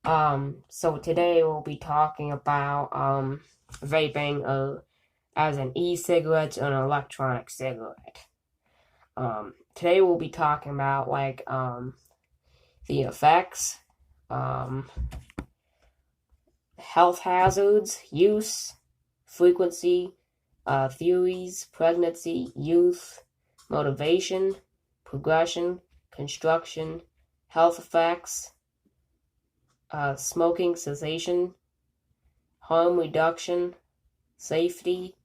So today we'll be talking about vaping as an e-cigarette and an electronic cigarette. Today we'll be talking about the effects, um, health hazards, use, frequency, theories, pregnancy, youth, motivation, progression, construction, health effects, smoking cessation, harm reduction, safety,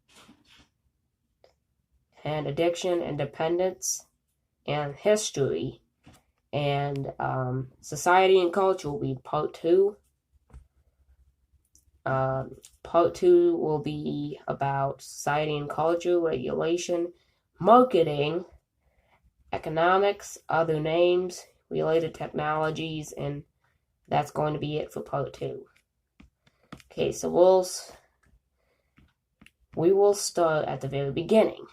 and addiction and dependence, and history, and society and culture will be part two. Part two will be about society and culture, regulation, marketing, economics, other names, related technologies, and that's going to be it for part two. Okay, so we will start at the very beginning.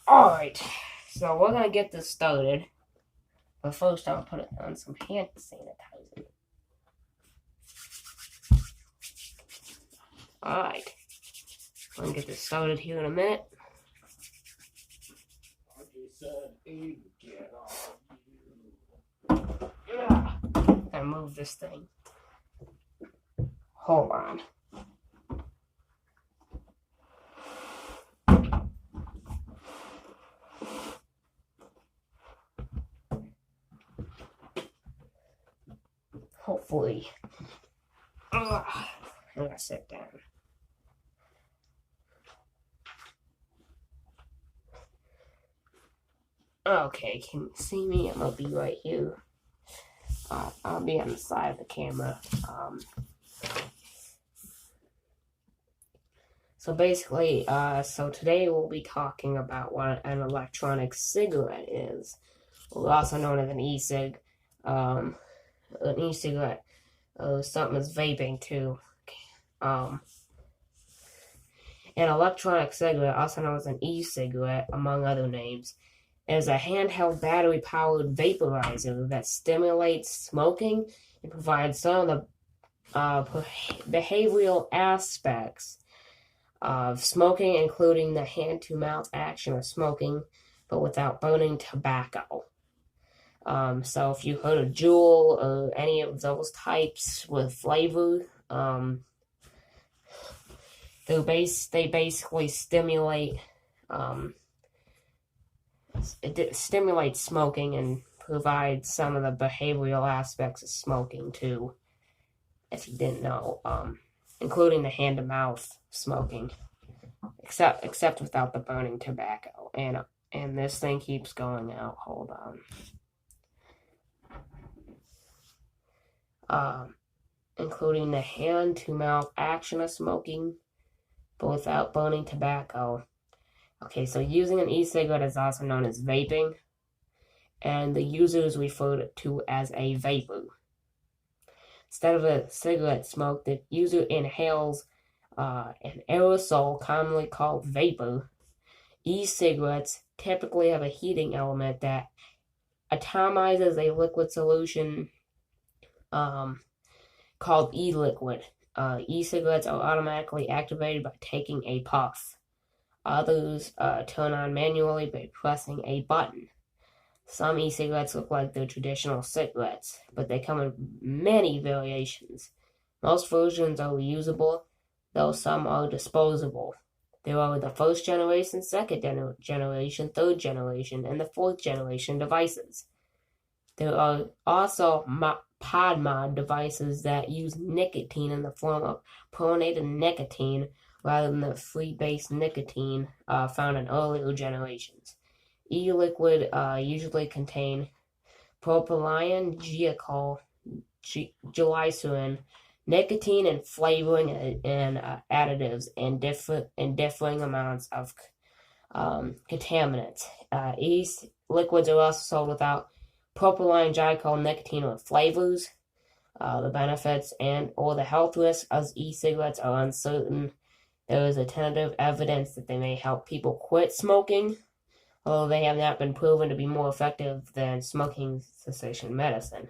Alright, so we're going to get this started. But first, I'll put on some hand sanitizer. Alright, I'm going to get this started here in a minute. I move this thing. Hold on. Hopefully. I'm gonna sit down. Okay, can you see me? I'm gonna be right here. I'll be on the side of the camera. So basically, so today we'll be talking about what an electronic cigarette is, also known as an e-cig. An e-cigarette, something is vaping too. An electronic cigarette, also known as an e-cigarette, among other names, is a handheld battery-powered vaporizer that stimulates smoking and provides some of the behavioral aspects of smoking, including the hand-to-mouth action of smoking, but without burning tobacco. So if you heard of Juul or any of those types with flavor, they basically stimulate it stimulates smoking and provides some of the behavioral aspects of smoking too, if you didn't know, including the hand-to-mouth smoking, except without the burning tobacco. And this thing keeps going out. Hold on. Including the hand-to-mouth action of smoking, but without burning tobacco. Okay, so using an e-cigarette is also known as vaping, and the user is referred to as a vapor. Instead of a cigarette smoke, the user inhales an aerosol commonly called vapor. E-cigarettes typically have a heating element that atomizes a liquid solution called e-liquid. E-cigarettes are automatically activated by taking a puff. Others turn on manually by pressing a button. Some e-cigarettes look like their traditional cigarettes, but they come in many variations. Most versions are reusable, though some are disposable. There are the first generation, second generation, third generation, and the fourth generation devices. There are also pod mod devices that use nicotine in the form of protonated nicotine rather than the free-base nicotine found in earlier generations. E-liquid usually contain propylene glycerin, nicotine, and flavoring and additives, and differing amounts of contaminants. E-liquids are also sold without propylene glycol, nicotine, or flavors. The benefits or the health risks of e-cigarettes are uncertain. There is a tentative evidence that they may help people quit smoking, although they have not been proven to be more effective than smoking cessation medicine.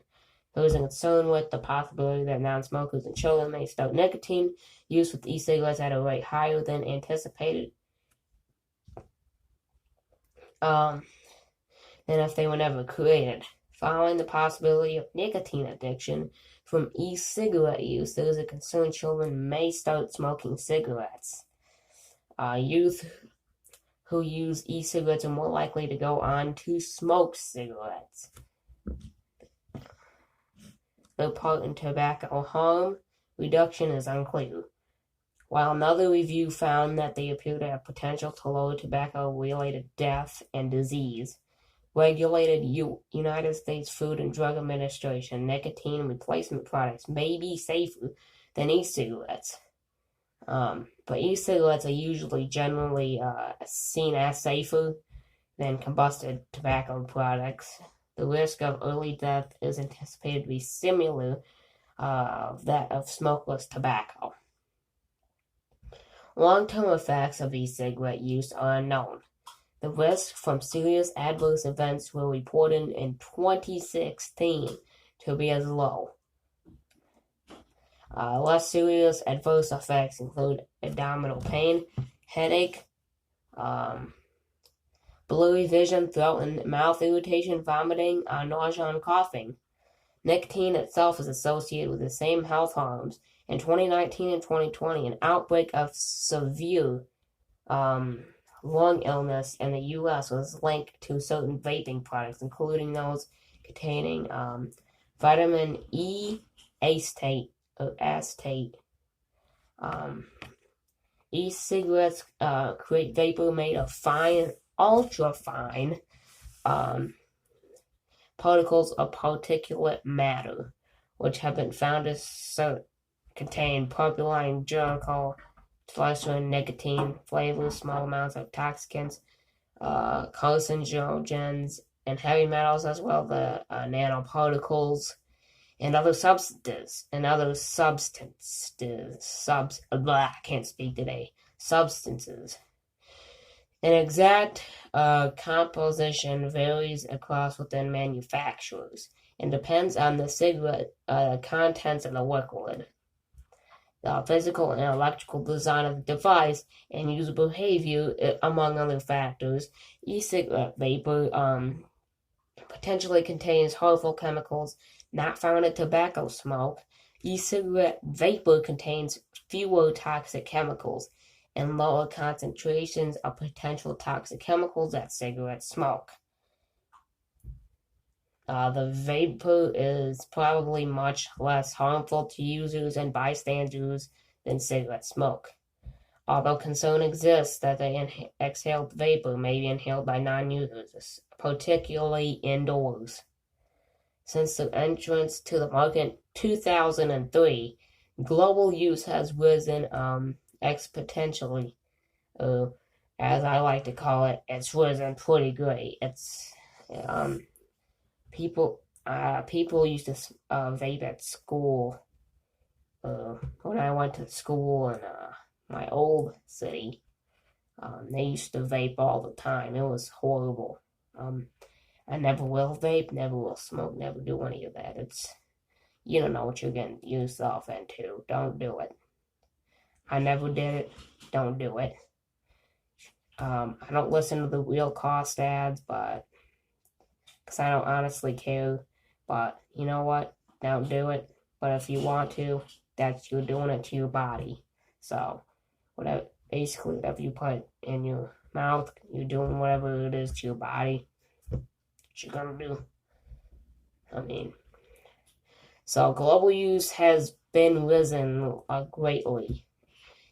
There is a concern with the possibility that non-smokers and children may start nicotine use with e-cigarettes at a rate higher than anticipated than if they were never created. Following the possibility of nicotine addiction from e-cigarette use, there is a concern children may start smoking cigarettes. Youth who use e-cigarettes are more likely to go on to smoke cigarettes. Their part in tobacco harm reduction is unclear. While another review found that they appear to have potential to lower tobacco-related death and disease, regulated United States Food and Drug Administration nicotine replacement products may be safer than e-cigarettes. But e-cigarettes are generally seen as safer than combusted tobacco products. The risk of early death is anticipated to be similar that of smokeless tobacco. Long-term effects of e-cigarette use are unknown. The risk from serious adverse events were reported in 2016 to be as low. Less serious adverse effects include abdominal pain, headache, blurry vision, throat and mouth irritation, vomiting, nausea, and coughing. Nicotine itself is associated with the same health harms. In 2019 and 2020, an outbreak of severe lung illness in the U.S. was linked to certain vaping products, including those containing vitamin E acetate. E-cigarettes create vapor made of fine, ultra-fine particles of particulate matter, which have been found to contain propylene glycol, glycerin, nicotine, flavors, small amounts of toxicants, carcinogens, and heavy metals, as well as the nanoparticles and other substances. I can't speak today. Substances. An exact composition varies across within manufacturers and depends on the cigarette contents of the liquid, the physical and electrical design of the device, and user behavior, among other factors. E-cigarette vapor potentially contains harmful chemicals not found in tobacco smoke. E-cigarette vapor contains fewer toxic chemicals and lower concentrations of potential toxic chemicals that cigarette smoke. The vapor is probably much less harmful to users and bystanders than cigarette smoke, although concern exists that the exhaled vapor may be inhaled by non-users, particularly indoors. Since the entrance to the market in 2003, global use has risen exponentially. As I like to call it, it's risen pretty great. It's people used to vape at school. When I went to school in my old city, they used to vape all the time. It was horrible. I never will vape, never will smoke, never do any of that. You don't know what you're getting yourself into. Don't do it. I never did it. Don't do it. I don't listen to the real cost ads, because I don't honestly care. But you know what? Don't do it. But if you want to, you're doing it to your body. So, whatever you put in your mouth, you're doing whatever it is to your body. What you're gonna do. So global use has been risen greatly.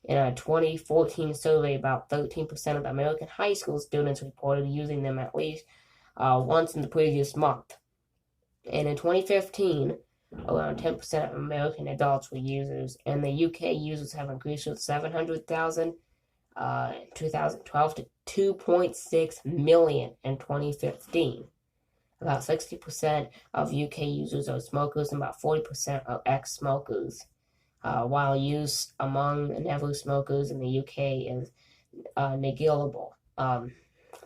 In a 2014 survey, about 13% of American high school students reported using them at least once in the previous month. And in 2015, around 10% of American adults were users. In the UK, users have increased from 700,000 in 2012 to 2.6 million in 2015. About 60% of UK users are smokers and about 40% are ex-smokers, while use among never smokers in the UK is negligible.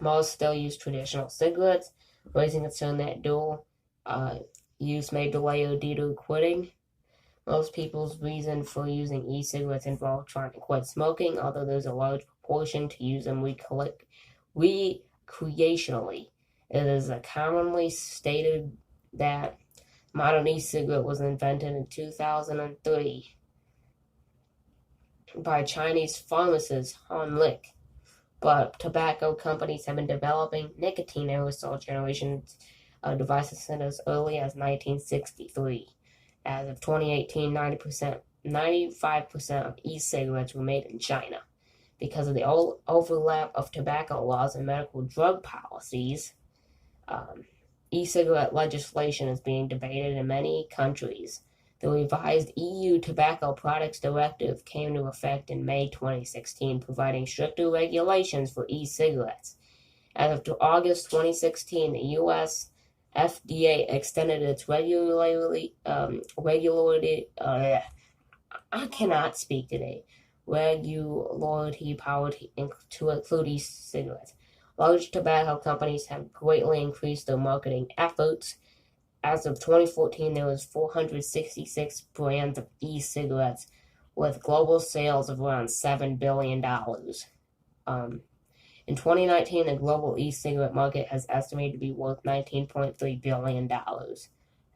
Most still use traditional cigarettes, raising concern that dual use may delay due to quitting. Most people's reason for using e-cigarettes involve trying to quit smoking, although there's a large proportion to use them recreationally. It is commonly stated that modern e-cigarette was invented in 2003 by Chinese pharmacist Han Lick, but tobacco companies have been developing nicotine aerosol generations devices since as early as 1963. As of 2018, 95% of e-cigarettes were made in China. Because of the overlap of tobacco laws and medical drug policies, e-cigarette legislation is being debated in many countries. The revised EU Tobacco Products Directive came into effect in May 2016, providing stricter regulations for e-cigarettes. As of August 2016, the U.S. FDA extended its regulatory power to include e-cigarettes. Large tobacco companies have greatly increased their marketing efforts. As of 2014, there was 466 brands of e-cigarettes with global sales of around $7 billion. In 2019, the global e-cigarette market has estimated to be worth $19.3 billion.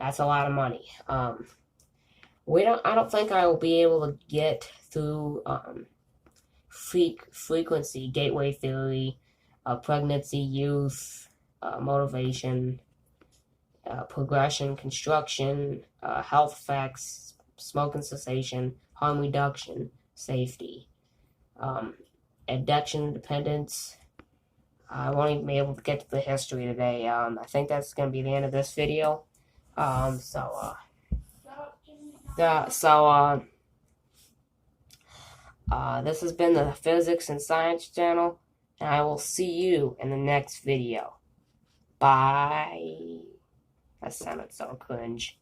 That's a lot of money. I don't think I will be able to get through frequency, gateway theory, pregnancy, youth, motivation, progression, construction, health effects, smoking cessation, harm reduction, safety, addiction, dependence. I won't even be able to get to the history today. I think that's going to be the end of this video. This has been the Physics and Science channel, and I will see you in the next video. Bye. That sounded so cringe.